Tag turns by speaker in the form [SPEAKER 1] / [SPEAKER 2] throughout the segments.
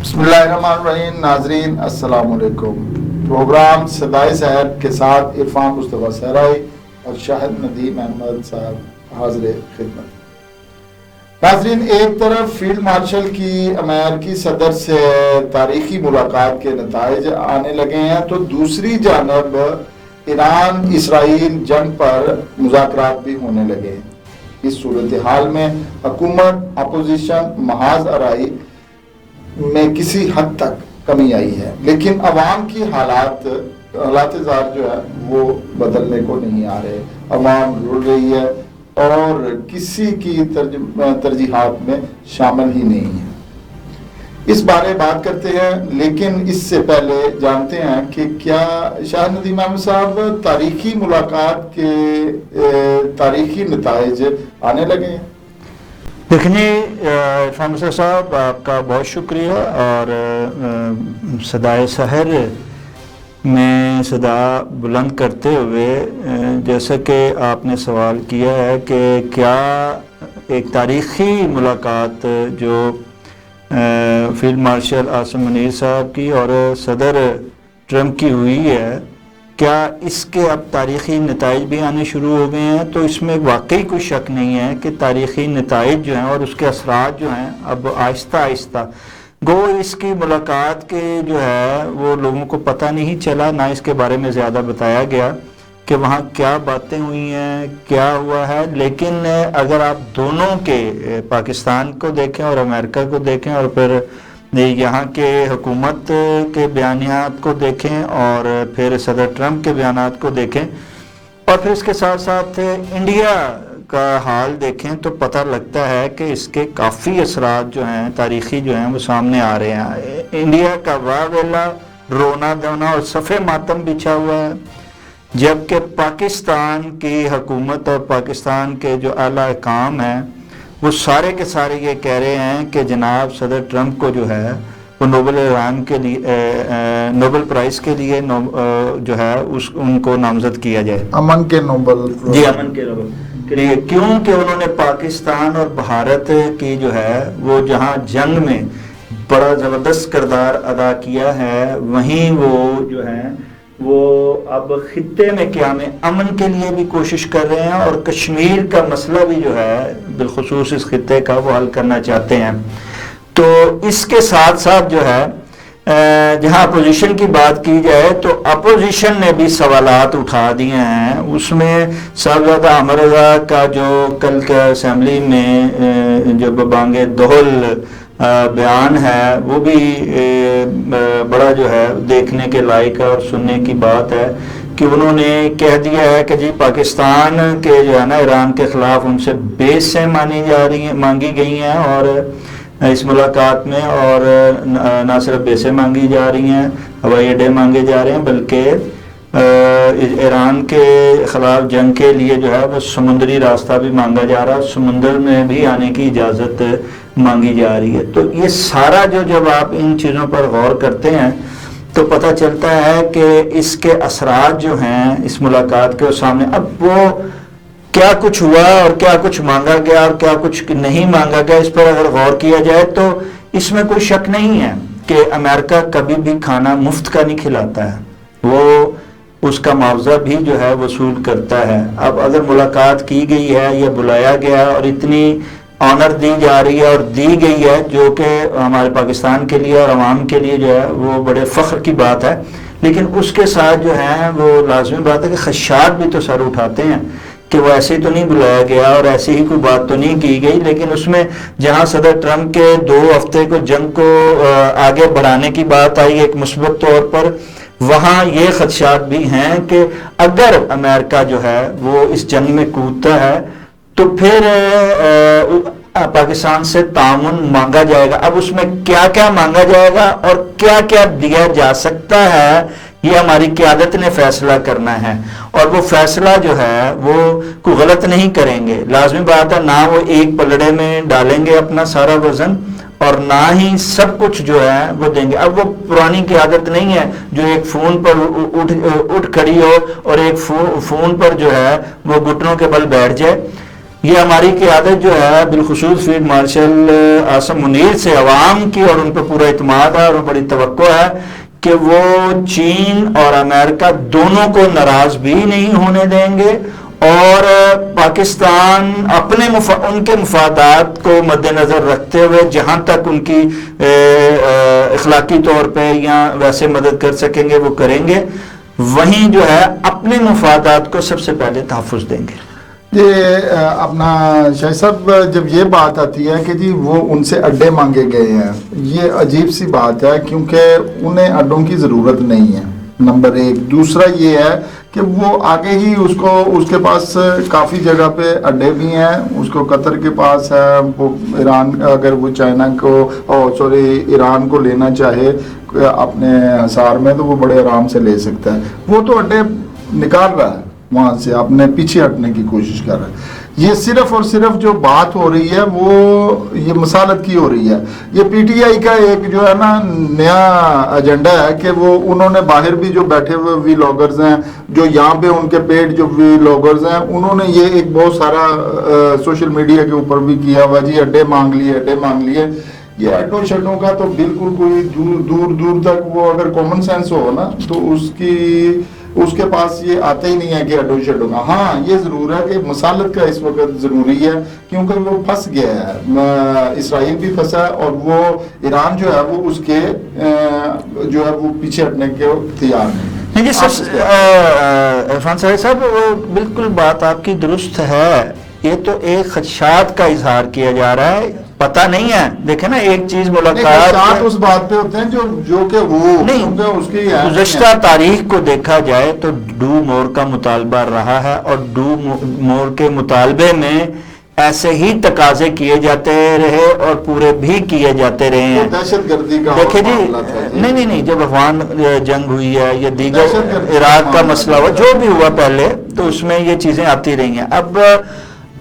[SPEAKER 1] بسم اللہ الرحمن الرحیم. ناظرین السلام علیکم. پروگرام صدائے سحر کے ساتھ عرفان مصطفیٰ صحرائی اور شاہد ندیم احمد صاحب حاضر خدمت. ناظرین، ایک طرف فیلڈ مارشل کی امریکی صدر سے تاریخی ملاقات کے نتائج آنے لگے ہیں تو دوسری جانب ایران اسرائیل جنگ پر مذاکرات بھی ہونے لگے ہیں. اس صورتحال میں حکومت اپوزیشن محاذ آرائی میں کسی حد تک کمی آئی ہے، لیکن عوام کی حالات زار جو ہے وہ بدلنے کو نہیں آ رہے. عوام رڑ رہی ہے اور کسی کی ترجیحات میں شامل ہی نہیں ہے. اس بارے بات کرتے ہیں، لیکن اس سے پہلے جانتے ہیں کہ کیا شاہ ندیم احمد صاحب تاریخی ملاقات کے تاریخی نتائج آنے لگے ہیں.
[SPEAKER 2] دیکھیں عرفان مصطفیٰ صاحب، آپ کا بہت شکریہ. اور صدائے سحر میں صدا بلند کرتے ہوئے جیسا کہ آپ نے سوال کیا ہے کہ کیا ایک تاریخی ملاقات جو فیلڈ مارشل عاصم منیر صاحب کی اور صدر ٹرمپ کی ہوئی ہے، کیا اس کے اب تاریخی نتائج بھی آنے شروع ہو گئے ہیں؟ تو اس میں واقعی کوئی شک نہیں ہے کہ تاریخی نتائج جو ہیں اور اس کے اثرات جو ہیں اب آہستہ آہستہ گو اس کی ملاقات کے جو ہے وہ لوگوں کو پتہ نہیں چلا، نہ اس کے بارے میں زیادہ بتایا گیا کہ وہاں کیا باتیں ہوئی ہیں، کیا ہوا ہے. لیکن اگر آپ دونوں کے پاکستان کو دیکھیں اور امریکہ کو دیکھیں اور پھر یہاں کے حکومت کے بیانات کو دیکھیں اور پھر صدر ٹرمپ کے بیانات کو دیکھیں اور پھر اس کے ساتھ ساتھ انڈیا کا حال دیکھیں تو پتہ لگتا ہے کہ اس کے کافی اثرات جو ہیں تاریخی جو ہیں وہ سامنے آ رہے ہیں. انڈیا کا واویلا رونا دھونا اور صفِ ماتم بچھا ہوا ہے، جبکہ پاکستان کی حکومت اور پاکستان کے جو اعلیٰ حکام ہیں وہ سارے کے سارے یہ کہہ رہے ہیں کہ جناب صدر ٹرمپ کو جو ہے وہ نوبل ایران کے لیے نوبل پرائز کے لیے جو ہے ان کو نامزد کیا جائے.
[SPEAKER 1] امن کے نوبل.
[SPEAKER 2] جی، امن کے نوبل کے لیے، کیونکہ انہوں نے پاکستان اور بھارت کی جو ہے وہ جہاں جنگ میں بڑا زبردست کردار ادا کیا ہے، وہیں وہ جو ہے وہ اب خطے میں قیام امن کے لیے بھی کوشش کر رہے ہیں اور کشمیر کا مسئلہ بھی جو ہے بالخصوص اس خطے کا وہ حل کرنا چاہتے ہیں. تو اس کے ساتھ ساتھ جو ہے جہاں اپوزیشن کی بات کی جائے تو اپوزیشن نے بھی سوالات اٹھا دیے ہیں. اس میں صاحبزادہ احمد رضا کا جو کل کے اسمبلی میں جو بانگ دہل بیان ہے وہ بھی بڑا جو ہے دیکھنے کے لائق اور سننے کی بات ہے کہ انہوں نے کہہ دیا ہے کہ جی پاکستان کے جو ہے نا ایران کے خلاف ان سے بیسیں مانگی گئی ہیں اور اس ملاقات میں، اور نہ صرف بیسیں مانگی جا رہی ہیں، ہوائی اڈے مانگے جا رہے ہیں، بلکہ ایران کے خلاف جنگ کے لیے جو ہے وہ سمندری راستہ بھی مانگا جا رہا ہے، سمندر میں بھی آنے کی اجازت مانگی جا رہی ہے. تو یہ سارا جب آپ ان چیزوں پر غور کرتے ہیں تو پتہ چلتا ہے کہ اس کے اثرات جو ہیں اس ملاقات کے سامنے اب وہ کیا کچھ ہوا اور کیا کچھ مانگا گیا اور کیا کچھ نہیں مانگا گیا، اس پر اگر غور کیا جائے تو اس میں کوئی شک نہیں ہے کہ امریکہ کبھی بھی کھانا مفت کا نہیں کھلاتا ہے، وہ اس کا معاوضہ بھی جو ہے وصول کرتا ہے. اب اگر ملاقات کی گئی ہے یا بلایا گیا اور اتنی آنر دی جا رہی ہے اور دی گئی ہے جو کہ ہمارے پاکستان کے لیے اور عوام کے لیے جو ہے وہ بڑے فخر کی بات ہے، لیکن اس کے ساتھ جو ہے وہ لازمی بات ہے کہ خدشات بھی تو سر اٹھاتے ہیں کہ وہ ایسے تو نہیں بلایا گیا اور ایسی ہی کوئی بات تو نہیں کی گئی. لیکن اس میں جہاں صدر ٹرمپ کے 2 ہفتے کو جنگ کو آگے بڑھانے کی بات آئی ایک مثبت طور پر، وہاں یہ خدشات بھی ہیں کہ اگر امریکہ جو ہے وہ اس جنگ میں کودتا ہے تو پھر پاکستان سے تعاون مانگا جائے گا. اب اس میں کیا کیا مانگا جائے گا اور کیا کیا دیا جا سکتا ہے یہ ہماری قیادت نے فیصلہ کرنا ہے، اور وہ فیصلہ جو ہے وہ کوئی غلط نہیں کریں گے. لازمی بات ہے نہ وہ ایک پلڑے میں ڈالیں گے اپنا سارا وزن اور نہ ہی سب کچھ جو ہے وہ دیں گے. اب وہ پرانی قیادت نہیں ہے جو ایک فون پر اٹھ کھڑی ہو اور ایک فون پر جو ہے وہ گھٹنوں کے بل بیٹھ جائے. یہ ہماری قیادت جو ہے بالخصوص فیلڈ مارشل عاصم منیر سے عوام کی اور ان پہ پورا اعتماد ہے اور بڑی توقع ہے کہ وہ چین اور امریکہ دونوں کو ناراض بھی نہیں ہونے دیں گے، اور پاکستان اپنے ان کے مفادات کو مد نظر رکھتے ہوئے جہاں تک ان کی اخلاقی طور پہ یا ویسے مدد کر سکیں گے وہ کریں گے، وہیں جو ہے اپنے مفادات کو سب سے پہلے تحفظ دیں گے۔
[SPEAKER 1] یہ اپنا شاہ صاحب جب یہ بات آتی ہے کہ جی وہ ان سے اڈے مانگے گئے ہیں، یہ عجیب سی بات ہے کیونکہ انہیں اڈوں کی ضرورت نہیں ہے، نمبر ایک۔ دوسرا یہ ہے کہ وہ آگے ہی اس کے پاس کافی جگہ پہ اڈے بھی ہیں، اس کو قطر کے پاس ہے، وہ ایران اگر وہ چائنا کو ایران کو لینا چاہے اپنے حصار میں تو وہ بڑے آرام سے لے سکتا ہے، وہ تو اڈے نکال رہا ہے وہاں سے، اپنے پیچھے ہٹنے کی کوشش کر رہا ہے۔ یہ صرف اور صرف جو بات ہو رہی ہے وہ یہ مصالحت کی ہو رہی ہے۔ یہ پی ٹی آئی کا ایک جو ہے نا نیا ایجنڈا ہے کہ وہ انہوں نے باہر بھی جو بیٹھے ہوئے وی لاگرز ہیں، جو یہاں پہ ان کے پیڈ جو وی لاگرز ہیں، انہوں نے یہ ایک بہت سارا سوشل میڈیا کے اوپر بھی کیا ہوا، جی اڈے مانگ لیے۔ یہ اڈوں شڈوں کا تو بالکل کوئی دور تک وہ اگر کامن سینس ہو نا تو اس کے پاس یہ آتا ہی نہیں ہے کہ اڈوں شڈوں کا۔ ہاں یہ ضرور ہے کہ مصالحت کا اس وقت ضروری ہے کیونکہ وہ پھنس گیا ہے، اسرائیل بھی پھنسا ہے اور وہ ایران جو ہے وہ اس کے جو ہے وہ پیچھے ہٹنے کے تیار نہیں۔
[SPEAKER 2] جی عرفان صاحب وہ بالکل بات آپ کی درست ہے، یہ تو ایک خدشات کا اظہار کیا جا رہا ہے، پتہ نہیں ہے۔ دیکھیں نا ایک چیز ملاقات
[SPEAKER 1] اس بات پہ ہوتے ہیں جو کہ وہ
[SPEAKER 2] نہیں،
[SPEAKER 1] اس کی
[SPEAKER 2] گزشتہ تاریخ کو دیکھا جائے تو ڈو مور کا مطالبہ رہا ہے، اور ڈو مور کے مطالبے میں ایسے ہی تقاضے کیے جاتے رہے اور پورے بھی کیے جاتے رہے ہیں۔
[SPEAKER 1] دہشت گردی کا
[SPEAKER 2] دیکھیں جی نہیں جب افغان جنگ ہوئی ہے یا دیگر عراق کا مسئلہ ہوا، جو بھی ہوا پہلے، تو اس میں یہ چیزیں آتی رہی ہیں۔ اب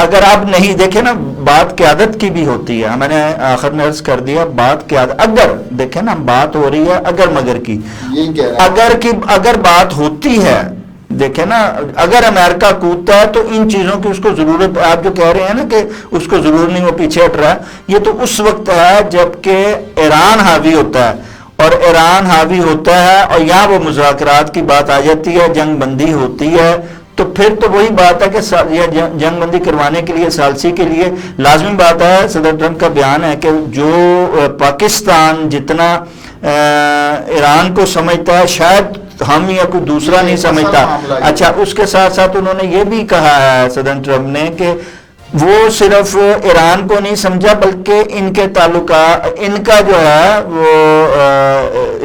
[SPEAKER 2] اگر آپ نہیں دیکھیں نا، بات قیادت کی بھی ہوتی ہے، میں نے آخر میں عرض کر دیا بات قیادت، اگر دیکھیں نا بات ہو رہی ہے اگر مگر کی، اگر بات ہوتی ہے، دیکھیں نا اگر امریکہ کودتا ہے تو ان چیزوں کی اس کو ضرورت، آپ جو کہہ رہے ہیں نا کہ اس کو ضرور نہیں، وہ پیچھے ہٹ رہا ہے، یہ تو اس وقت ہے جب کہ ایران حاوی ہوتا ہے، اور ایران حاوی ہوتا ہے اور یہاں وہ مذاکرات کی بات آ جاتی ہے، جنگ بندی ہوتی ہے، تو پھر تو وہی بات ہے کہ یہ جنگ بندی کروانے کے لیے ثالثی کے لیے لازمی بات ہے۔ صدر ٹرمپ کا بیان ہے کہ جو پاکستان جتنا ایران کو سمجھتا ہے شاید ہم یا کوئی دوسرا نہیں سمجھتا۔ اچھا، اس کے ساتھ ساتھ انہوں نے یہ بھی کہا ہے صدر ٹرمپ نے کہ وہ صرف ایران کو نہیں سمجھا بلکہ ان کے تعلقات، ان کا جو ہے وہ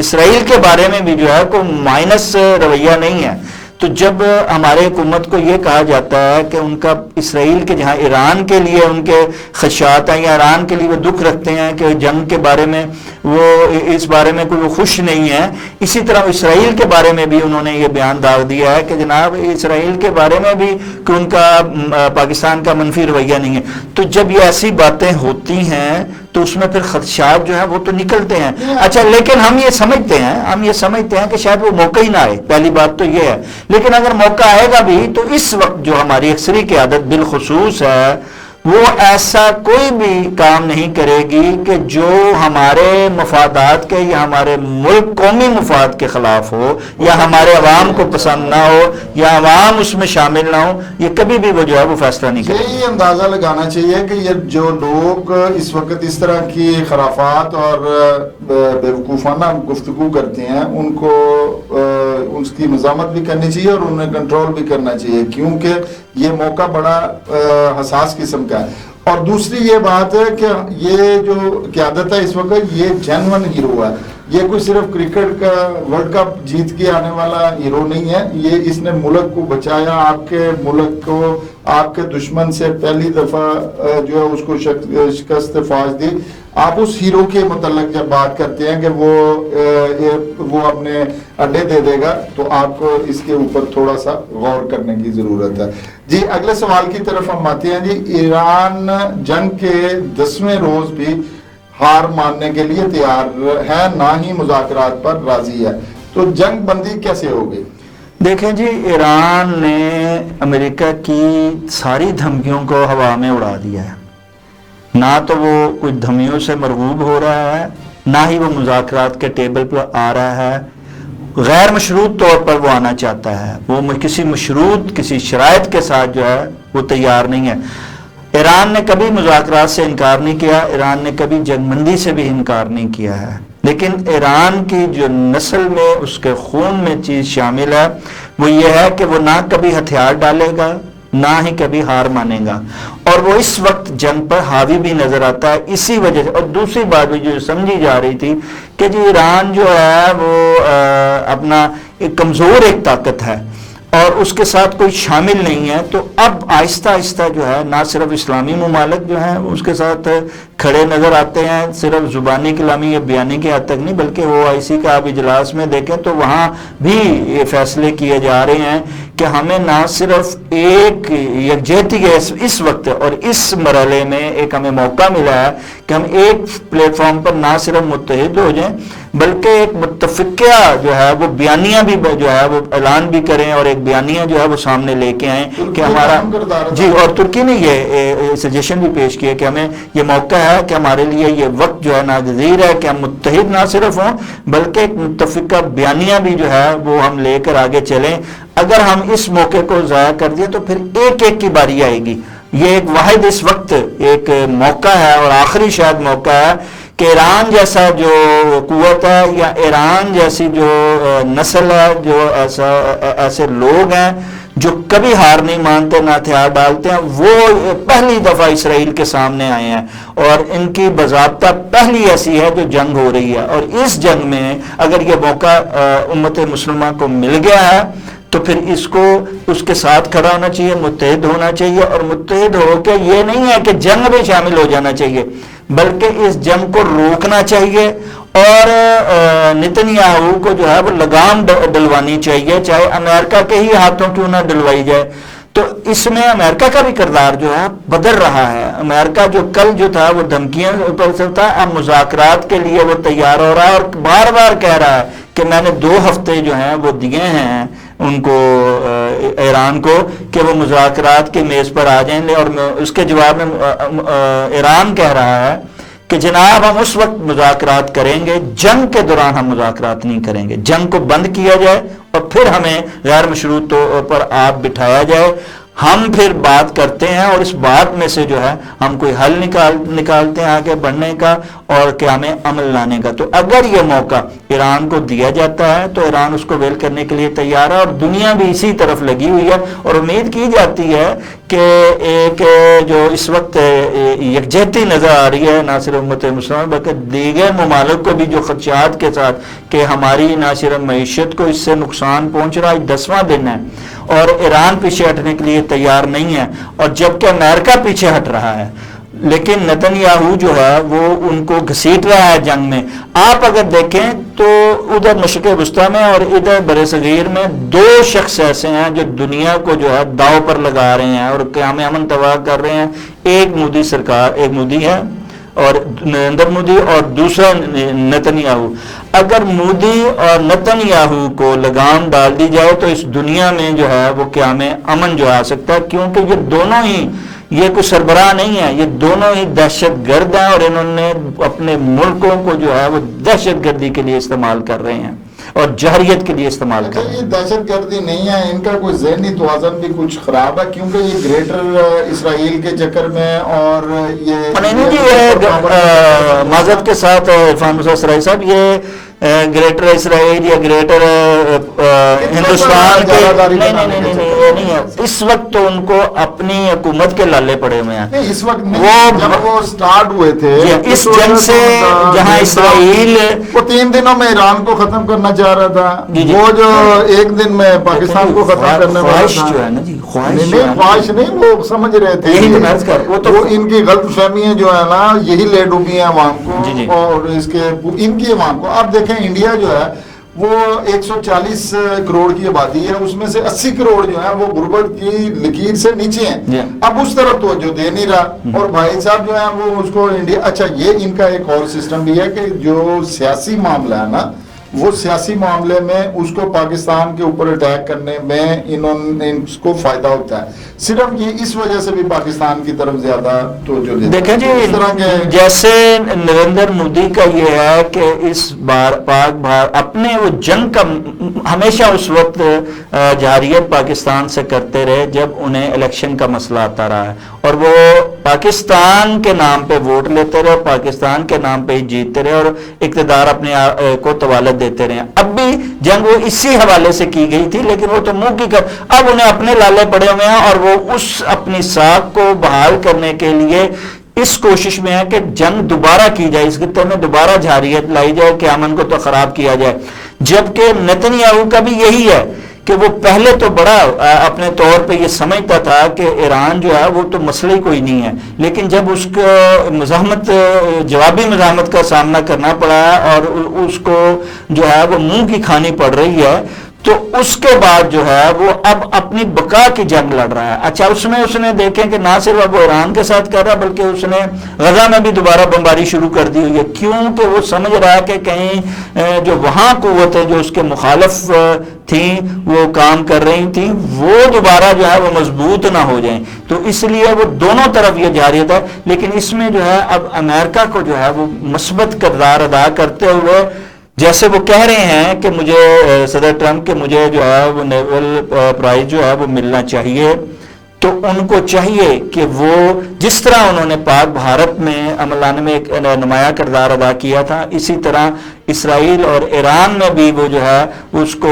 [SPEAKER 2] اسرائیل کے بارے میں بھی جو ہے کوئی مائنس رویہ نہیں ہے۔ تو جب ہمارے حکومت کو یہ کہا جاتا ہے کہ ان کا اسرائیل کے جہاں ایران کے لیے ان کے خدشات ہیں یا ایران کے لیے وہ دکھ رکھتے ہیں کہ جنگ کے بارے میں وہ اس بارے میں کوئی وہ خوش نہیں ہے، اسی طرح اسرائیل کے بارے میں بھی انہوں نے یہ بیان داغ دیا ہے کہ جناب اسرائیل کے بارے میں بھی کہ ان کا پاکستان کا منفی رویہ نہیں ہے۔ تو جب یہ ایسی باتیں ہوتی ہیں تو اس میں پھر خدشات جو ہیں وہ تو نکلتے ہیں۔ اچھا، لیکن ہم یہ سمجھتے ہیں کہ شاید وہ موقع ہی نہ آئے، پہلی بات تو یہ ہے، لیکن اگر موقع آئے گا بھی تو اس وقت جو ہماری اکثری قیادت بالخصوص ہے وہ ایسا کوئی بھی کام نہیں کرے گی کہ جو ہمارے مفادات کے یا ہمارے ملک قومی مفاد کے خلاف ہو یا ہمارے عوام کو پسند نہ ہو یا عوام اس میں شامل نہ ہو، یہ کبھی بھی وہ جو ہے وہ فیصلہ نہیں کرے۔
[SPEAKER 1] یہی اندازہ لگانا چاہیے کہ یہ جو لوگ اس وقت اس طرح کی خرافات اور بیوقوفانہ گفتگو کرتے ہیں ان کو اس کی مزاحمت بھی کرنی چاہیے اور انہیں کنٹرول بھی کرنا چاہیے، کیونکہ یہ موقع بڑا حساس قسم کا ہے۔ اور دوسری یہ بات ہے کہ یہ جو قیادت ہے اس وقت یہ جینون ہیرو ہے، یہ کوئی صرف کرکٹ کا ورلڈ کپ جیت کے آنے والا ہیرو نہیں ہے، یہ اس نے ملک کو بچایا، آپ کے ملک کو آپ کے دشمن سے پہلی دفعہ جو ہے اس کو شکست فاش دی۔ آپ اس ہیرو کے متعلق جب بات کرتے ہیں کہ وہ اپنے اڈے دے دے گا تو آپ کو اس کے اوپر تھوڑا سا غور کرنے کی ضرورت ہے۔ جی اگلے سوال کی طرف ہم آتے ہیں۔ جی ایران جنگ کے 10ویں روز بھی ہار ماننے کے لیے تیار ہے، نہ ہی مذاکرات پر راضی ہے، تو جنگ بندی کیسے ہوگی؟
[SPEAKER 2] دیکھیں جی، ایران نے امریکہ کی ساری دھمکیوں کو ہوا میں اڑا دیا ہے. نہ تو وہ کچھ دھمکیوں سے مرغوب ہو رہا ہے، نہ ہی وہ مذاکرات کے ٹیبل پر آ رہا ہے. غیر مشروط طور پر وہ آنا چاہتا ہے، وہ کسی مشروط کسی شرائط کے ساتھ جو ہے وہ تیار نہیں ہے. ایران نے کبھی مذاکرات سے انکار نہیں کیا، ایران نے کبھی جنگ بندی سے بھی انکار نہیں کیا ہے، لیکن ایران کی جو نسل میں اس کے خون میں چیز شامل ہے وہ یہ ہے کہ وہ نہ کبھی ہتھیار ڈالے گا، نہ ہی کبھی ہار مانے گا، اور وہ اس وقت جنگ پر حاوی بھی نظر آتا ہے. اسی وجہ سے، اور دوسری بات بھی جو سمجھی جا رہی تھی کہ جی ایران جو ہے وہ اپنا ایک کمزور ایک طاقت ہے اور اس کے ساتھ کوئی شامل نہیں ہے، تو اب آہستہ آہستہ جو ہے نہ صرف اسلامی ممالک جو ہیں اس کے ساتھ کھڑے نظر آتے ہیں، صرف زبانی کلامی یا بیانی کی حد تک نہیں، بلکہ OIC کا آپ اجلاس میں دیکھیں تو وہاں بھی یہ فیصلے کیے جا رہے ہیں کہ ہمیں نہ صرف ایک یکجہتی کے اس وقت اور اس مرحلے میں ایک ہمیں موقع ملا ہے کہ ہم ایک پلیٹ فارم پر نہ صرف متحد ہو جائیں بلکہ ایک متفقہ جو ہے وہ بیانیہ بھی جو ہے وہ اعلان بھی کریں اور ایک بیانیہ جو ہے وہ سامنے لے کے آئیں کہ ہمارا جی. اور ترکی نے یہ سجیشن بھی پیش کیا کہ ہمیں یہ موقع ہے کہ ہمارے لیے یہ وقت جو ہے ناگزیر ہے کہ ہم متحد نہ صرف ہوں بلکہ ایک متفقہ بیانیہ بھی جو ہے وہ ہم لے کر آگے چلیں. اگر ہم اس موقع کو ضائع کر دیں تو پھر ایک ایک کی باری آئے گی. یہ ایک واحد اس وقت ایک موقع ہے اور آخری شاید موقع ہے کہ ایران جیسا جو قوت ہے یا ایران جیسی جو نسل ہے، جو ایسے لوگ ہیں جو کبھی ہار نہیں مانتے نہ ہتھیار ڈالتے ہیں، وہ پہلی دفعہ اسرائیل کے سامنے آئے ہیں اور ان کی باضابطہ پہلی ایسی ہے جو جنگ ہو رہی ہے. اور اس جنگ میں اگر یہ موقع امت مسلمہ کو مل گیا ہے تو پھر اس کو اس کے ساتھ کھڑا ہونا چاہیے، متحد ہونا چاہیے، اور متحد ہو کے یہ نہیں ہے کہ جنگ میں شامل ہو جانا چاہیے بلکہ اس جنگ کو روکنا چاہیے اور نتن یاہو کو جو ہے وہ لگام ڈلوانی چاہیے، چاہے امریکہ کے ہی ہاتھوں کیوں نہ ڈلوائی جائے. تو اس میں امریکہ کا بھی کردار جو ہے بدل رہا ہے. امریکہ جو کل جو تھا وہ دھمکیاں پر سے تھا، اب مذاکرات کے لیے وہ تیار ہو رہا ہے اور بار بار کہہ رہا ہے کہ میں نے 2 ہفتے جو ہیں وہ دیے ہیں ان کو ایران کو کہ وہ مذاکرات کے میز پر آ جائیں. اور اس کے جواب میں ایران کہہ رہا ہے کہ جناب ہم اس وقت مذاکرات کریں گے، جنگ کے دوران ہم مذاکرات نہیں کریں گے. جنگ کو بند کیا جائے اور پھر ہمیں غیر مشروط طور پر آپ بٹھایا جائے، ہم پھر بات کرتے ہیں اور اس بات میں سے جو ہے ہم کوئی حل نکالتے ہیں آگے بڑھنے کا اور کہ ہمیں عمل لانے کا. تو اگر یہ موقع ایران کو دیا جاتا ہے تو ایران اس کو ویل کرنے کے لیے تیار ہے اور دنیا بھی اسی طرف لگی ہوئی ہے. اور امید کی جاتی ہے کہ ایک جو اس وقت یکجہتی نظر آ رہی ہے نہ صرف امت مسلمہ بلکہ دیگر ممالک کو بھی جو خدشات کے ساتھ کہ ہماری نہ صرف معیشت کو اس سے نقصان پہنچ رہا ہے، 10واں دن ہے اور ایران پیچھے ہٹنے کے لیے تیار نہیں ہے اور جبکہ امریکہ پیچھے ہٹ رہا ہے، لیکن نتن یاہو جو ہے وہ ان کو گھسیٹ رہا ہے جنگ میں. آپ اگر دیکھیں تو ادھر مشرق وسطیٰ میں اور ادھر بر صغیر میں 2 شخص ایسے ہیں جو دنیا کو جو ہے داؤ پر لگا رہے ہیں اور قیام امن تباہ کر رہے ہیں. ایک مودی سرکار، ایک مودی ہے اور نریندر مودی، اور دوسرا نتن یاہو. اگر مودی اور نتن یاہو کو لگام ڈال دی جائے تو اس دنیا میں جو ہے وہ قیام امن جو آ سکتا ہے، کیونکہ یہ دونوں ہی، یہ کوئی سربراہ نہیں ہے، یہ دونوں ہی دہشت گرد ہیں اور انہوں نے اپنے ملکوں کو جو ہے وہ دہشت گردی کے لیے استعمال کر رہے ہیں اور جہریت کے لیے استعمال کر رہے ہیں.
[SPEAKER 1] یہ دہشت گردی نہیں ہے، ان کا کوئی ذہنی توازن بھی کچھ خراب ہے کیونکہ یہ گریٹر اسرائیل کے چکر میں اور یہ
[SPEAKER 2] معذرت کے ساتھ عرفان موسیٰ اسرائیل صاحب، یہ گریٹر اسرائیل یا گریٹر ہندوستان کے نہیں ہے. اس وقت تو ان کو اپنی حکومت کے لالے پڑے ہوئے ہیں.
[SPEAKER 1] اس وقت وہ سٹارٹ ہوئے تھے
[SPEAKER 2] اس جنگ سے جہاں اسرائیل
[SPEAKER 1] وہ 3 دنوں میں ایران کو ختم کرنا چاہ رہا تھا، وہ جو 1 دن میں پاکستان کو ختم کرنے والا تھا.
[SPEAKER 2] جو ہے نا جی
[SPEAKER 1] خواہش نہیں، وہ سمجھ رہے تھے وہ ان کی غلط فہمیاں جو ہے نا یہی لے ڈوبی ہیں عوام کو اور اس کے ان کی عوام کو. آپ دیکھیں انڈیا جو ہے وہ 140 کروڑ کی آبادی ہے، اس میں سے 80 کروڑ جو ہے وہ غربت کی لکیر سے نیچے ہیں. اب اس طرف توجہ دے نہیں رہا اور بھائی صاحب جو ہے وہ اس کو انڈیا. اچھا یہ ان کا ایک اور سسٹم بھی ہے کہ جو سیاسی معاملہ ہے نا وہ سیاسی معاملے میں اس کو پاکستان کے اوپر اٹیک کرنے میں ان کو فائدہ ہوتا ہے. صرف یہ اس وجہ سے بھی پاکستان کی طرف زیادہ توجہ دیتے ہیں.
[SPEAKER 2] دیکھیں جی
[SPEAKER 1] اس طرح کے
[SPEAKER 2] جیسے نریندر مودی کا یہ ہے کہ اس بار پاک اپنے وہ جنگ کا ہمیشہ اس وقت جارحیت پاکستان سے کرتے رہے جب انہیں الیکشن کا مسئلہ آتا رہا ہے, اور وہ پاکستان کے نام پہ ووٹ لیتے رہے, پاکستان کے نام پہ ہی جیتتے رہے اور اقتدار اپنے کو طوالت دیتے رہے. اب بھی جنگ وہ اسی حوالے سے کی گئی تھی, لیکن وہ تو منہ کی اب انہیں اپنے لالے پڑے ہوئے ہیں اور وہ اس اپنی ساکھ کو بحال کرنے کے لیے اس کوشش میں ہے کہ جنگ دوبارہ کی جائے, اس خطے میں دوبارہ جارحیت لائی جائے کہ امن کو تو خراب کیا جائے. جبکہ نیتنیاہو کا بھی یہی ہے کہ وہ پہلے تو بڑا اپنے طور پہ یہ سمجھتا تھا کہ ایران جو ہے وہ تو مسئلہ ہی کوئی نہیں ہے, لیکن جب اس کو جوابی مزاحمت کا سامنا کرنا پڑا اور اس کو جو ہے وہ منہ کی کھانی پڑ رہی ہے, تو اس کے بعد جو ہے وہ اب اپنی بقا کی جنگ لڑ رہا ہے. اچھا اس نے دیکھیں کہ نہ صرف اب وہ ایران کے ساتھ کر رہا بلکہ اس نے غزہ میں بھی دوبارہ بمباری شروع کر دی ہوئی ہے, کیونکہ وہ سمجھ رہا ہے کہ کہیں جو وہاں قوتیں جو اس کے مخالف تھیں وہ کام کر رہی تھیں وہ دوبارہ جو ہے وہ مضبوط نہ ہو جائیں. تو اس لیے وہ دونوں طرف یہ جارحیت ہے, لیکن اس میں جو ہے اب امریکہ کو جو ہے وہ مثبت کردار ادا کرتے ہوئے, جیسے وہ کہہ رہے ہیں کہ مجھے صدر ٹرمپ کہ مجھے جو ہے وہ نیول پرائز جو ہے وہ ملنا چاہیے, تو ان کو چاہیے کہ وہ جس طرح انہوں نے پاک بھارت میں عمل لانے میں ایک نمایاں کردار ادا کیا تھا, اسی طرح اسرائیل اور ایران میں بھی وہ جو ہے اس کو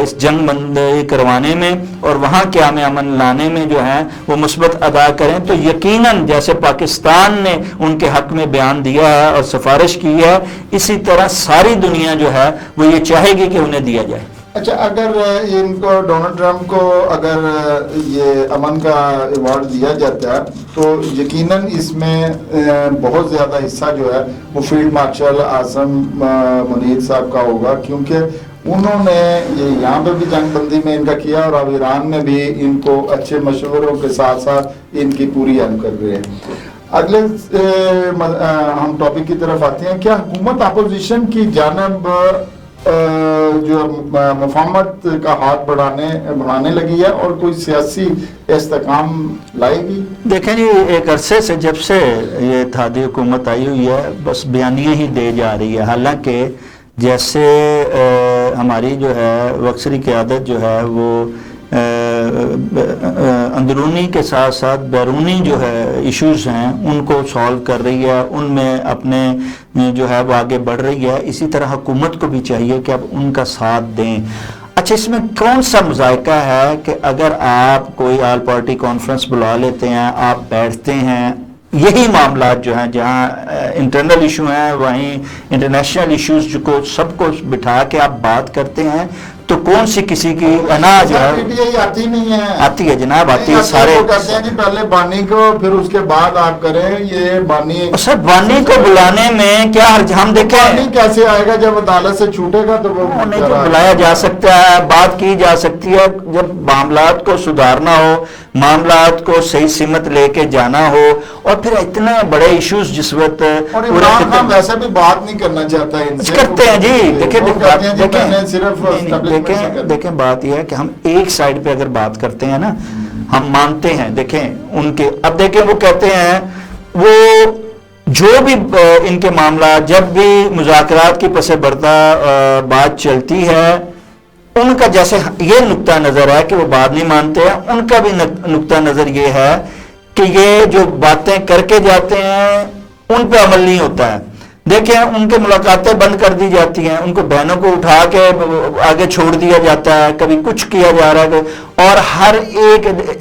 [SPEAKER 2] اس جنگ بندی کروانے میں اور وہاں قیام امن لانے میں جو ہے وہ مثبت ادا کریں. تو یقیناً جیسے پاکستان نے ان کے حق میں بیان دیا ہے اور سفارش کی ہے, اسی طرح ساری دنیا جو ہے وہ یہ چاہے گی کہ انہیں دیا جائے.
[SPEAKER 1] اچھا, اگر ان کو ڈونلڈ ٹرمپ کو اگر یہ امن کا ایوارڈ دیا جاتا ہے تو یقیناً اس میں بہت زیادہ حصہ جو ہے وہ فیلڈ مارشل اعظم منیر صاحب کا ہوگا, کیونکہ انہوں نے یہ یہاں پہ بھی جنگ بندی میں ان کا کیا اور اب ایران میں بھی ان کو اچھے مشوروں کے ساتھ ساتھ ان کی پوری ہیلپ کر رہے ہیں. اگلے ہم ٹاپک کی طرف آتے ہیں. کیا حکومت اپوزیشن کی جانب جو مفاہمت کا ہاتھ بڑھانے لگی ہے اور کوئی سیاسی استحکام لائے گی؟
[SPEAKER 2] دیکھیں جی, ایک عرصے سے جب سے یہ اتحادی حکومت آئی ہوئی ہے بس بیانیے ہی دے جا رہی ہے, حالانکہ جیسے ہماری جو ہے وکسری قیادت جو ہے وہ اندرونی کے ساتھ ساتھ بیرونی جو ہے ایشوز ہیں ان کو سالو کر رہی ہے, ان میں اپنے جو ہے وہ آگے بڑھ رہی ہے. اسی طرح حکومت کو بھی چاہیے کہ اب ان کا ساتھ دیں. اچھا, اس میں کون سا مذائقہ ہے کہ اگر آپ کوئی آل پارٹی کانفرنس بلا لیتے ہیں, آپ بیٹھتے ہیں, یہی معاملات جو ہیں جہاں انٹرنل ایشو ہیں وہیں انٹرنیشنل ایشوز کو سب کو بٹھا کے آپ بات کرتے ہیں, تو کون سی کسی کی انا جو ہے
[SPEAKER 1] آتی نہیں ہے؟
[SPEAKER 2] آتی ہے جناب, آتی ہے. سارے
[SPEAKER 1] کہتے ہیں کہ پہلے بانی کو پھر اس کے بعد آپ کریں. یہ بانی
[SPEAKER 2] سر بانی کو بلانے میں کیا حرج؟ ہم دیکھیں
[SPEAKER 1] بانی کیسے آئے گا جب عدالت سے چھوٹے گا تو وہ
[SPEAKER 2] نہیں تو بلایا جا سکتا ہے, بات کی جا سکتی ہے. جب معاملات کو سدھارنا ہو, معاملات کو صحیح سمت لے کے جانا ہو, اور پھر اتنے بڑے ایشوز جس وقت
[SPEAKER 1] ویسے بھی بات نہیں کرنا چاہتا ہے ان سے
[SPEAKER 2] کرتے ہیں جی.
[SPEAKER 1] دیکھیں
[SPEAKER 2] بات یہ ہے کہ ہم ایک سائڈ پہ اگر بات کرتے ہیں نا, ہم مانتے ہیں, دیکھیں ان کے اب دیکھیں وہ کہتے ہیں وہ جو بھی ان کے معاملات جب بھی مذاکرات کی پس پردہ بات چلتی ہے, ان کا جیسے یہ نقطہ نظر ہے کہ وہ بات نہیں مانتے ہیں, ان کا بھی نقطہ نظر یہ ہے کہ یہ جو باتیں کر کے جاتے ہیں ان پہ عمل نہیں ہوتا ہے. دیکھیں ان کے ملاقاتیں بند کر دی جاتی ہیں, ان کو بہنوں کو اٹھا کے آگے چھوڑ دیا جاتا ہے, کبھی کچھ کیا جا رہا ہے, اور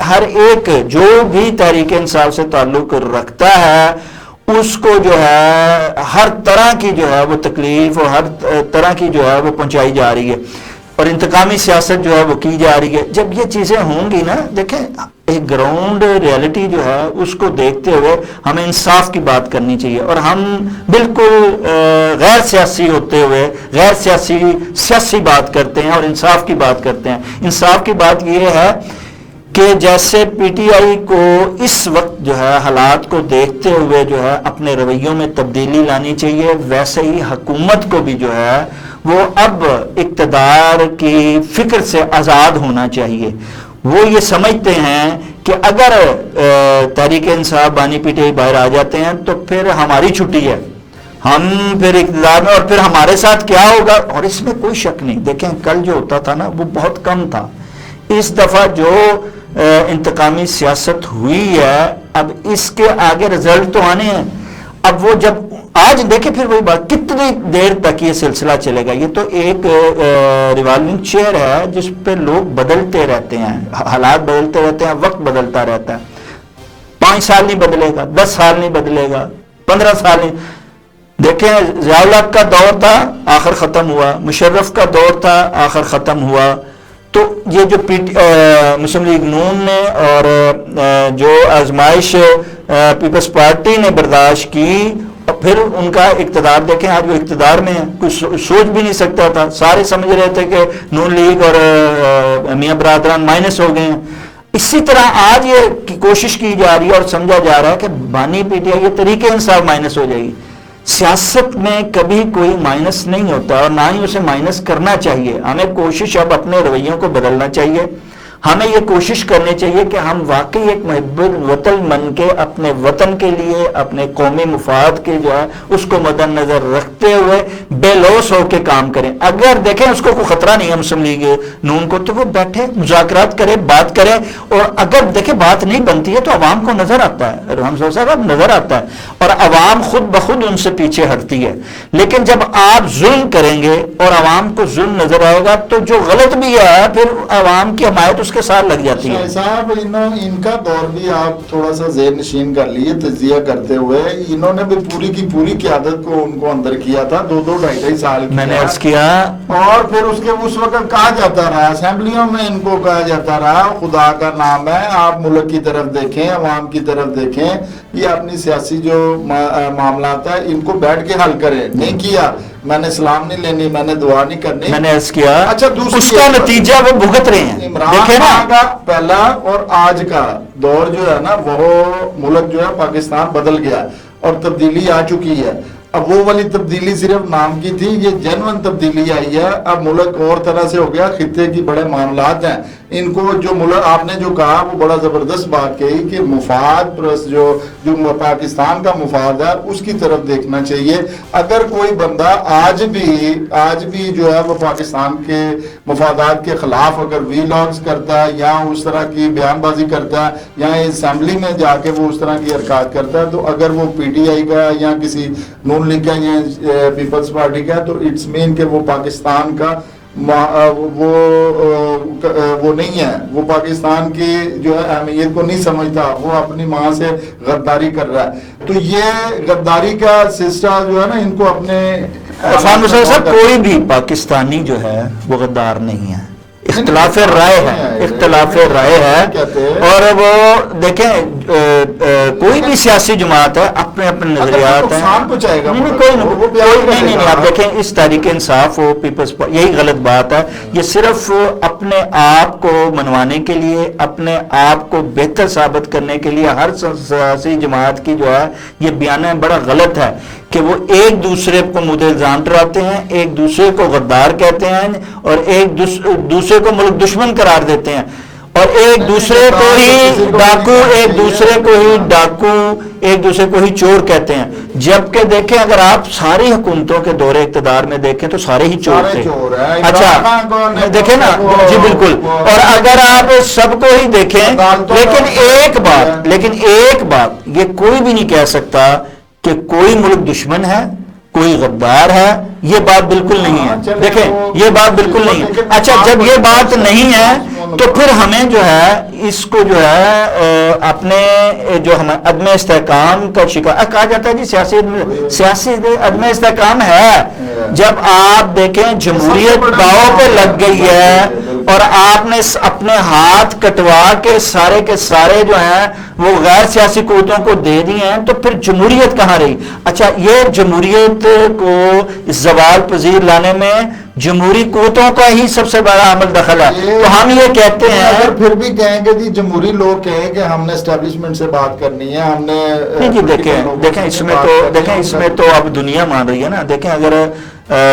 [SPEAKER 2] ہر ایک جو بھی تحریک انصاف سے تعلق رکھتا ہے اس کو جو ہے ہر طرح کی جو ہے وہ تکلیف اور ہر طرح کی جو ہے وہ پہنچائی جا رہی ہے, اور انتقامی سیاست جو ہے وہ کی جا رہی ہے. جب یہ چیزیں ہوں گی نا, دیکھیں ایک گراؤنڈ ریالٹی جو ہے اس کو دیکھتے ہوئے ہمیں انصاف کی بات کرنی چاہیے, اور ہم بالکل غیر سیاسی ہوتے ہوئے غیر سیاسی بات کرتے ہیں اور انصاف کی بات کرتے ہیں. انصاف کی بات یہ ہے کہ جیسے پی ٹی آئی کو اس وقت جو ہے حالات کو دیکھتے ہوئے جو ہے اپنے رویوں میں تبدیلی لانی چاہیے, ویسے ہی حکومت کو بھی جو ہے وہ اب اقتدار کی فکر سے آزاد ہونا چاہیے. وہ یہ سمجھتے ہیں کہ اگر تحریک انصاف بانی پی ٹی آئی باہر آ جاتے ہیں تو پھر ہماری چھٹی ہے, ہم پھر اقتدار میں, اور پھر ہمارے ساتھ کیا ہوگا. اور اس میں کوئی شک نہیں. دیکھیں کل جو ہوتا تھا نا وہ بہت کم تھا. اس دفعہ جو انتقامی سیاست ہوئی ہے, اب اس کے آگے رزلٹ تو آنے ہیں. اب وہ جب آج دیکھیں پھر وہی بات, کتنی دیر تک یہ سلسلہ چلے گا. یہ تو ایک ریوالونگ چیئر ہے جس پہ لوگ بدلتے رہتے ہیں, حالات بدلتے رہتے ہیں, وقت بدلتا رہتا ہے. 5 سال نہیں بدلے گا, 10 سال نہیں بدلے گا, 15 سال نہیں. دیکھیں ضیاء الحق کا دور تھا, آخر ختم ہوا. مشرف کا دور تھا, آخر ختم ہوا. تو یہ جو مسلم لیگ نون نے اور جو آزمائش پیپلز پارٹی نے برداشت کی, اور پھر ان کا اقتدار دیکھیں آج وہ اقتدار میں ہے. کوئی سوچ بھی نہیں سکتا تھا. سارے سمجھ رہے تھے کہ نون لیگ اور میاں برادران مائنس ہو گئے ہیں. اسی طرح آج یہ کوشش کی جا رہی ہے اور سمجھا جا رہا ہے کہ بانی پی ٹی آئی یہ تحریک انصاف مائنس ہو جائے گی. سیاست میں کبھی کوئی مائنس نہیں ہوتا اور نہ ہی اسے مائنس کرنا چاہیے. ہمیں کوشش اب اپنے رویوں کو بدلنا چاہیے. ہمیں یہ کوشش کرنی چاہیے کہ ہم واقعی ایک محب وطن بن کے اپنے وطن کے لیے, اپنے قومی مفاد کے جو ہے اس کو مد نظر رکھتے ہوئے بے لوث ہو کے کام کریں. اگر دیکھیں اس کو کوئی خطرہ نہیں ہے مسلم لیگ نون کو, تو وہ بیٹھے مذاکرات کرے, بات کرے. اور اگر دیکھیں بات نہیں بنتی ہے تو عوام کو نظر آتا ہے, ہم صاحب نظر آتا ہے, اور عوام خود بخود ان سے پیچھے ہٹتی ہے. لیکن جب آپ ظلم کریں گے اور عوام کو ظلم نظر آئے گا تو جو غلط بھی ہے پھر عوام کی حمایت اس کے ساتھ لگ جاتی ہے.
[SPEAKER 1] صاحب ان کا دور بھی آپ تھوڑا سا ذہن نشین کر لیے تجزیہ کرتے ہوئے. انہوں نے بھی پوری کی پوری قیادت کو ان کو اندر کیا تھا 2-2-2.5 سال
[SPEAKER 2] میں نے عرض کیا.
[SPEAKER 1] اور پھر اس وقت کہا جاتا رہا, اسمبلیوں میں ان کو کہا جاتا رہا خدا کا نام ہے آپ ملک کی طرف دیکھیں, عوام کی طرف دیکھیں, یہ اپنی سیاسی جو معاملات ہے ان کو بیٹھ کے حل کریں. نہیں کیا. میں نے سلام نہیں لینی, میں نے دعا نہیں کرنی.
[SPEAKER 2] میں نے عرض کیا
[SPEAKER 1] اچھا
[SPEAKER 2] اس کا نتیجہ وہ بھگت رہے ہیں.
[SPEAKER 1] عمران خان کا پہلا اور آج کا دور جو ہے نا وہ ملک جو ہے پاکستان بدل گیا اور تبدیلی آ چکی ہے. اب وہ والی تبدیلی صرف نام کی تھی, یہ جنون تبدیلی آئی ہے. اب ملک اور طرح سے ہو گیا, خطے کی بڑے معاملات ہیں. ان کو جو ملک آپ نے جو کہا وہ بڑا زبردست بات کہی کہ مفاد پرس جو پاکستان کا مفاد ہے اس کی طرف دیکھنا چاہیے. اگر کوئی بندہ آج بھی جو ہے وہ پاکستان کے مفادات کے خلاف اگر ویلاگز کرتا ہے یا اس طرح کی بیان بازی کرتا ہے یا اسمبلی میں جا کے وہ اس طرح کی حرکات کرتا ہے, تو اگر وہ پی ٹی آئی کا یا کسی نون لیگ کا یا پیپلز پارٹی کا, تو اٹس مین کہ وہ پاکستان کا وہ نہیں ہے, وہ پاکستان کی جو ہے اہمیت کو نہیں سمجھتا, وہ اپنی ماں سے غداری کر رہا ہے. تو یہ غداری کا سلسلہ جو ہے نا ان کو اپنے
[SPEAKER 2] عرفان مصطفیٰ صاحب کوئی بھی پاکستانی جو ہے وہ غدار نہیں ہے. اختلاف رائے ہے, اختلاف رائے ہے. اور وہ دیکھیں کوئی بھی سیاسی جماعت ہے اپنے اپنے نظریات ہیں. نہیں آپ دیکھیں اس تحریک انصاف ہو پیپلز, یہی غلط بات ہے. یہ صرف اپنے آپ کو منوانے کے لیے, اپنے آپ کو بہتر ثابت کرنے کے لیے ہر سیاسی جماعت کی جو ہے یہ بیانہ بڑا غلط ہے کہ وہ ایک دوسرے کو مد الزام ڈراتے ہیں, ایک دوسرے کو غدار کہتے ہیں اور ایک دوسرے کو ملک دشمن قرار دیتے ہیں, اور ایک دوسرے کو ہی ڈاکو, ایک دوسرے کو ہی چور کہتے ہیں. جبکہ دیکھیں اگر آپ ساری حکومتوں کے دور اقتدار میں دیکھیں تو سارے ہی چور تھے. اچھا دیکھیں نا, جی بالکل. اور اگر آپ سب کو ہی دیکھیں, لیکن ایک بات یہ کوئی بھی نہیں کہہ سکتا کہ کوئی ملک دشمن ہے, کوئی غدار ہے. یہ بات بالکل نہیں ہے. دیکھیں یہ بات بالکل نہیں ہے. اچھا جب یہ بات نہیں ہے تو پھر ہمیں جو ہے اس کو جو ہے اپنے جو ہمیں عدم استحکام کا شکار کہا جاتا ہے. جی سیاسی عدم استحکام ہے. جب آپ دیکھیں جمہوریت داؤ پہ لگ گئی ہے اور آپ نے اپنے ہاتھ کٹوا کے سارے جو ہیں وہ غیر سیاسی قوتوں کو دے دی ہیں, تو پھر جمہوریت کہاں رہی؟ اچھا یہ جمہوریت کو زوال پذیر لانے میں جمہوری قوتوں کا ہی سب سے بڑا عمل دخل ہے. تو ہم یہ کہتے ہیں,
[SPEAKER 1] اگر پھر بھی کہیں گے جی جمہوری لوگ کہیں کہ ہم نے اسٹیبلشمنٹ سے بات کرنی ہے, ہم نے
[SPEAKER 2] دیکھیں اس میں تو اب دنیا مان رہی ہے نا. دیکھیں اگر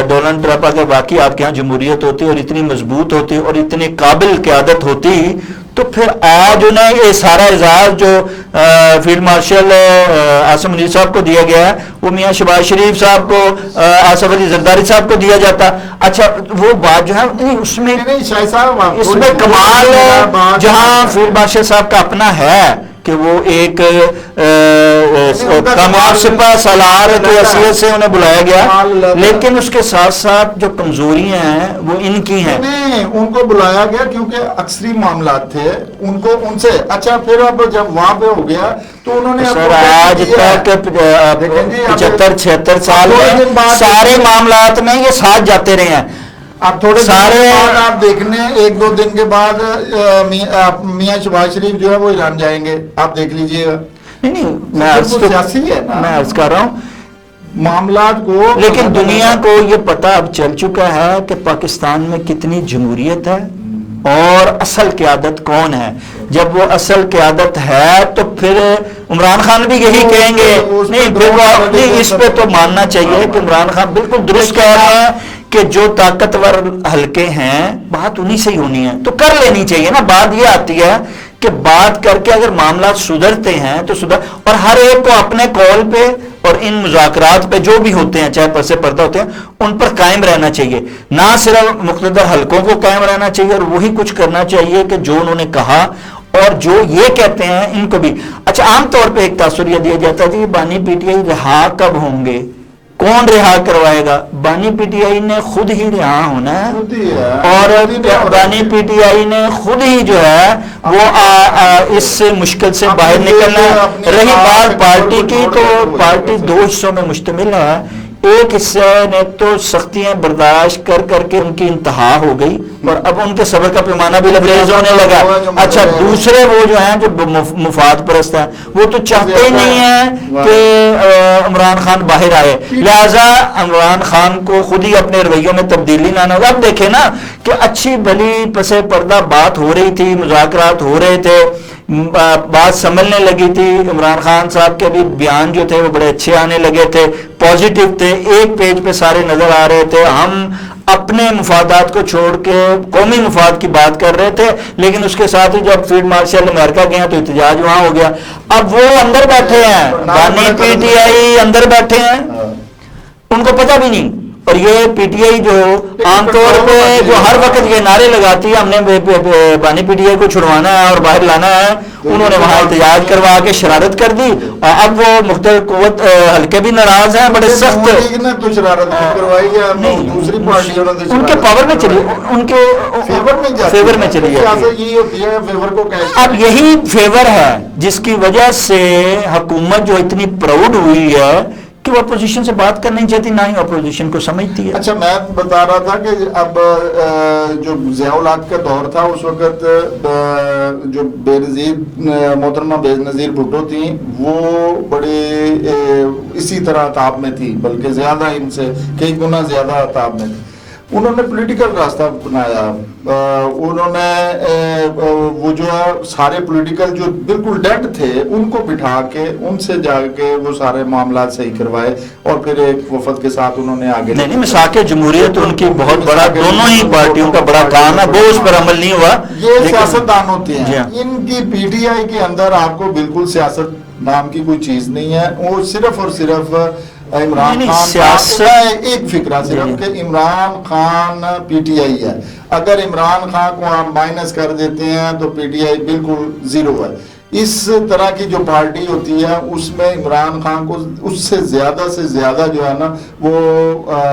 [SPEAKER 2] ڈونلڈ ٹرمپ اگر واقعی آپ کے یہاں جمہوریت ہوتی اور اتنی مضبوط ہوتی اور اتنی قابل قیادت ہوتی تو پھر آج انہیں یہ سارا اعزاز جو فیلڈ مارشل آصم منیر صاحب کو دیا گیا ہے وہ میاں شہباز شریف صاحب کو آصف علی زرداری صاحب کو دیا جاتا. اچھا وہ بات جو ہے اس میں کمال جہاں فیلڈ مارشل صاحب کا اپنا ہے کہ وہ ایک کامیاب سپاہ سالار کی حیثیت سے انہیں بلایا گیا لیکن اس کے ساتھ ساتھ جو کمزوریاں ہیں وہ ان کی ہیں.
[SPEAKER 1] ان کو بلایا گیا کیونکہ اکثری معاملات تھے ان سے. اچھا پھر اب جب وہاں پہ ہو گیا تو انہوں نے
[SPEAKER 2] سر آج تک 75-76 سال میں سارے معاملات میں یہ ساتھ جاتے رہے ہیں.
[SPEAKER 1] اب تھوڑے سارے آپ دیکھنے 1-2 دن کے بعد میاں شہباز شریف جو ہے وہ ایران جائیں گے, آپ دیکھ لیجئے گا.
[SPEAKER 2] نہیں میں عرض کر رہا ہوں
[SPEAKER 1] معاملات کو,
[SPEAKER 2] لیکن دنیا کو یہ پتہ اب چل چکا ہے کہ پاکستان میں کتنی جمہوریت ہے اور اصل قیادت کون ہے. جب وہ اصل قیادت ہے تو پھر عمران خان بھی یہی کہیں گے. نہیں پھر اس پہ تو ماننا چاہیے کہ عمران خان بالکل درست کہہ رہے ہیں کہ جو طاقتور حلقے ہیں بات انہی سے ہی ہونی ہے تو کر لینی چاہیے نا. بات یہ آتی ہے کہ بات کر کے اگر معاملات سدھرتے ہیں تو اور ہر ایک کو اپنے قول پہ اور ان مذاکرات پہ جو بھی ہوتے ہیں چاہے پس پردہ ہوتے ہیں ان پر قائم رہنا چاہیے. نہ صرف مقتدر حلقوں کو قائم رہنا چاہیے اور وہی کچھ کرنا چاہیے کہ جو انہوں نے کہا اور جو یہ کہتے ہیں ان کو بھی. اچھا عام طور پہ ایک تاثر یہ دیا جاتا ہے کہ بانی پی ٹی آئی رہا کب ہوں گے, کون رہا کروائے گا. بانی پی ٹی آئی نے خود ہی رہا ہونا ہے اور بانی پی ٹی آئی نے خود ہی جو ہے وہ اس مشکل سے باہر نکلنا ہے. رہی بات پارٹی کی تو پارٹی 2 حصوں میں مشتمل ہے. ایک حصے نے تو سختیاں برداشت کر کر کے ان کی انتہا ہو گئی اور اب ان کے صبر کا پیمانہ بھی لبریز ہونے لگا. اچھا دوسرے وہ جو ہیں جو مفاد پرست ہیں وہ تو چاہتے ہی نہیں ہیں کہ عمران خان باہر آئے, لہذا عمران خان کو خود ہی اپنے رویوں میں تبدیلی لانا ہوگا. اب دیکھیں نا کہ اچھی بھلی پس پردہ بات ہو رہی تھی, مذاکرات ہو رہے تھے, بات سنبھلنے لگی تھی. عمران خان صاحب کے بھی بیان جو تھے وہ بڑے اچھے آنے لگے تھے, پازیٹیو تھے, ایک پیج پہ سارے نظر آ رہے تھے. ہم اپنے مفادات کو چھوڑ کے قومی مفاد کی بات کر رہے تھے, لیکن اس کے ساتھ ہی جب فیلڈ مارشل امریکہ گئے تو احتجاج وہاں ہو گیا. اب وہ اندر بیٹھے ہیں, بانی پی ٹی آئی اندر بیٹھے ہیں, ان کو پتہ بھی نہیں. اور یہ پی ٹی آئی جو عام طور پہ جو ہر وقت یہ نعرے لگاتی ہے ہم نے بانی پی ٹی آئی کو چھڑوانا ہے اور باہر لانا ہے, انہوں نے وہاں احتجاج کروا کے شرارت کر دی. اب وہ مختلف قوت حلقے بھی ناراض ہیں بڑے سخت. ان کے پاور میں چلی, ان کے فیور میں چلی ہے. اب یہی فیور ہے جس کی وجہ سے حکومت جو اتنی پراؤڈ ہوئی ہے کہ وہ اپوزیشن سے بات کرنا نہیں چاہتی, نہ ہی اپوزیشن کو سمجھتی ہے.
[SPEAKER 1] اچھا میں بتا رہا تھا کہ اب جو ضیاء الحق کا دور تھا اس وقت جو بے نظیر محترمہ بے نظیر بھٹو تھیں وہ بڑے اسی طرح عطاب میں تھی, بلکہ زیادہ ان سے کئی گنا زیادہ عطاب میں تھی. انہوں نے پولیٹیکل راستہ اپنایا, انہوں نے وہ جو سارے پولیٹیکل جو بالکل ڈیڈ تھے ان کو بٹھا کے ان سے جا کے وہ سارے معاملات صحیح کروائے اور پھر ایک وفد کے ساتھ انہوں نے آگے
[SPEAKER 2] نہیں مساق جمہوریت ان کی بہت بڑا, دونوں ہی پارٹیوں کا بڑا کام ہے, وہ اس پر عمل نہیں ہوا.
[SPEAKER 1] یہ سیاستدان ہوتے ہیں, ان کی پی ٹی آئی کے اندر آپ کو بالکل سیاست نام کی کوئی چیز نہیں ہے. وہ صرف اور صرف عمران خان ایک فکرہ صرف کہ Imran Khan P T I ہے. اگر عمران خان کو آپ مائنس کر دیتے ہیں تو پی ٹی آئی بالکل زیرو ہے. اس طرح کی جو پارٹی ہوتی ہے اس میں عمران خان کو اس سے زیادہ جو ہے نا وہ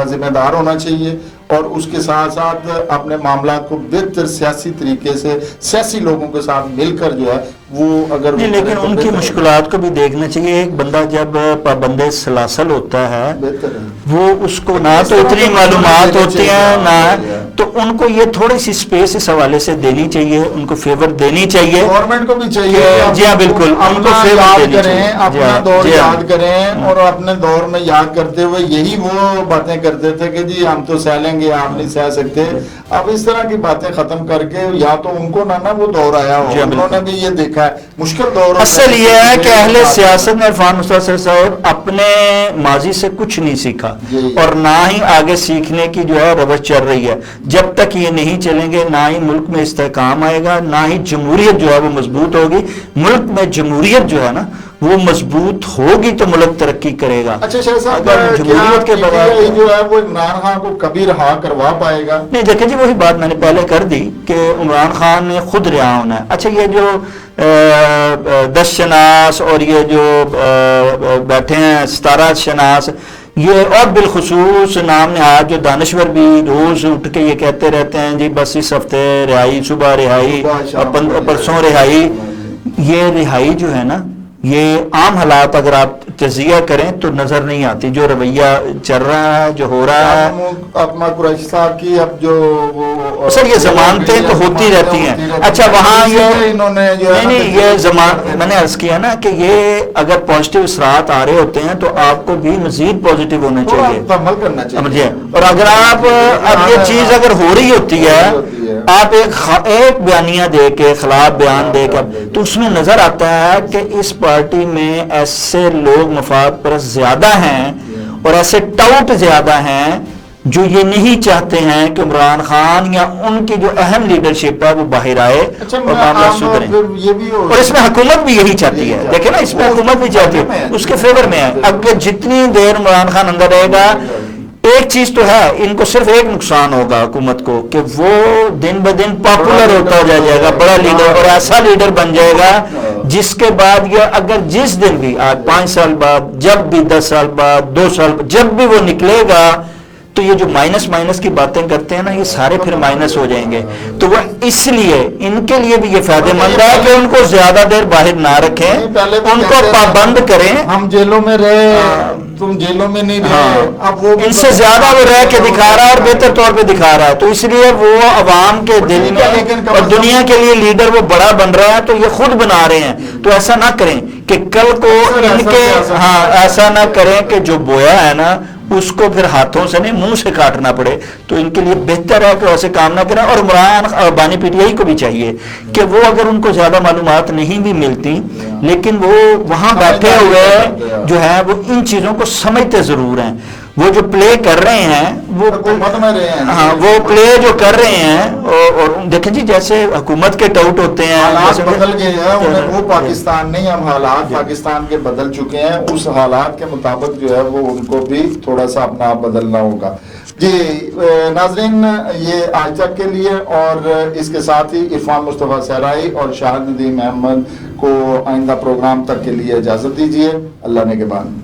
[SPEAKER 1] ذمہ دار ہونا چاہیے اور اس کے ساتھ ساتھ اپنے معاملات کو بہتر سیاسی طریقے سے سیاسی لوگوں کے ساتھ مل کر جو ہے وہ اگر
[SPEAKER 2] نہیں, لیکن ان کی مشکلات کو بھی دیکھنا چاہیے. ایک بندہ جب پابند سلاسل ہوتا ہے وہ اس کو نہ تو اتنی معلومات ہوتی ہیں نہ تو ان کو یہ تھوڑی سی سپیس اس حوالے سے دینی چاہیے, ان کو فیور دینی چاہیے,
[SPEAKER 1] گورنمنٹ کو بھی چاہیے.
[SPEAKER 2] جی ہاں بالکل, ان کو فیور دینی چاہیے,
[SPEAKER 1] اپنا دور یاد کریں اور اپنے دور میں یاد کرتے ہوئے یہی وہ باتیں کرتے تھے کہ جی ہم تو سہ لیں گے, آپ نہیں سہ سکتے. اب اس طرح کی باتیں ختم کر کے یا تو ان کو نہ وہ دور آیا ہو, انہوں نے بھی یہ دیکھا ہے مشکل دور
[SPEAKER 2] اصل یہ ہے کہ اہل سیاست نے عرفان مصطفی صاحب اپنے ماضی سے کچھ نہیں سیکھا اور نہ ہی آگے سیکھنے کی جو ہے روش چل رہی ہے. جب تک یہ نہیں چلیں گے نہ ہی ملک میں استحکام آئے گا, نہ ہی جمہوریت جو ہے وہ مضبوط ہوگی. ملک میں جمہوریت جو ہے نا وہ مضبوط ہوگی تو ملک ترقی کرے گا.
[SPEAKER 1] اچھا شاہ صاحب,
[SPEAKER 2] اگر جمہوریت کے بغیر
[SPEAKER 1] جو ہے وہ عمران خان کو کبھی رہا کروا پائے گا؟
[SPEAKER 2] نہیں دیکھیں جی, وہی بات میں نے پہلے کر دی کہ عمران خان نے خود رہا ہونا ہے. اچھا یہ جو دس شناس اور یہ جو بیٹھے ہیں 17 شناس, یہ اور بالخصوص نام نہاد جو دانشور بھی روز اٹھ کے یہ کہتے رہتے ہیں جی بس اس ہفتے رہائی, صبح رہائی اور پرسوں رہائی. یہ رہائی جو ہے نا یہ عام حالات اگر آپ تجزیہ کریں تو نظر نہیں آتی. جو رویہ چل رہا ہے, جو ہو رہا ہے,
[SPEAKER 1] اپنا قریشی صاحب کی اب جو
[SPEAKER 2] سر یہ ضمانتیں تو ہوتی رہتی ہیں. اچھا وہاں یہ نہیں یہ میں نے عرض کیا نا کہ یہ اگر پازیٹیو اثرات آ رہے ہوتے ہیں تو آپ کو بھی مزید پازیٹیو ہونا چاہیے,
[SPEAKER 1] عمل کرنا چاہیے.
[SPEAKER 2] اور اگر آپ اب یہ چیز اگر ہو رہی ہوتی ہے, آپ ایک بیانیہ دے کے خلاف بیان دے کے تو اس میں نظر آتا ہے کہ اس پارٹی میں ایسے لوگ مفاد پرست زیادہ ہیں اور ایسے ٹاؤٹ زیادہ ہیں جو یہ نہیں چاہتے ہیں کہ عمران خان یا ان کی جو اہم لیڈرشپ ہے وہ باہر آئے اور معاملہ سدھریں. اور اس میں حکومت بھی یہی چاہتی ہے. دیکھیں نا, اس میں حکومت بھی چاہتی ہے, اس کے فیور میں ہے. اب جتنی دیر عمران خان اندر رہے گا, ایک چیز تو ہے, ان کو صرف ایک نقصان ہوگا حکومت کو کہ وہ دن بدن پاپولر ہوتا جائے گا, بڑا لیڈر اور ایسا لیڈر بن جائے گا جس کے بعد یہ اگر جس دن بھی آج 5 سال بعد, جب بھی 10 سال بعد, 2 سال بعد, جب بھی وہ نکلے گا تو یہ جو مائنس کی باتیں کرتے ہیں نا یہ سارے پھر مائنس ہو جائیں گے. تو وہ اس لیے ان کے لیے بھی یہ فائدہ مند ہے کہ ان کو زیادہ دیر باہر نہ رکھیں, ان کو پابند کریں.
[SPEAKER 1] ہم جیلوں میں رہے, تم جیلوں میں نہیں رہے, اب وہ
[SPEAKER 2] ان سے زیادہ وہ رہ کے دکھا رہا ہے اور بہتر طور پہ دکھا رہا ہے. تو اس لیے وہ عوام کے دل میں اور دنیا کے لیے لیڈر وہ بڑا بن رہا ہے تو یہ خود بنا رہے ہیں. تو ایسا نہ کریں کہ کل کو ان کے ایسا نہ کریں کہ جو بویا ہے نا اس کو پھر ہاتھوں سے نہیں منہ سے کاٹنا پڑے. تو ان کے لیے بہتر ہے کہ ایسے کام نہ کریں. اور عمران بانی پی ٹی آئی کو بھی چاہیے کہ وہ اگر ان کو زیادہ معلومات نہیں بھی ملتی لیکن وہ وہاں بیٹھے ہوئے جو ہے وہ ان چیزوں کو سمجھتے ضرور ہیں. وہ جو پلے کر رہے ہیں وہ وہ پلے جو کر رہے ہیں اور دیکھیں جی جیسے حکومت کے ٹاؤٹ ہوتے ہیں,
[SPEAKER 1] حالات بدل گئے ہیں. وہ پاکستان نہیں, ہم حالات پاکستان کے بدل چکے ہیں. اس حالات کے مطابق جو ہے وہ ان کو بھی تھوڑا سا اپنا آپ بدلنا ہوگا. جی ناظرین, یہ آج تک کے لیے اور اس کے ساتھ ہی عرفان مصطفیٰ صحرائی اور شاہد ندیم احمد کو آئندہ پروگرام تک کے لیے اجازت دیجیے. اللہ نگہبان.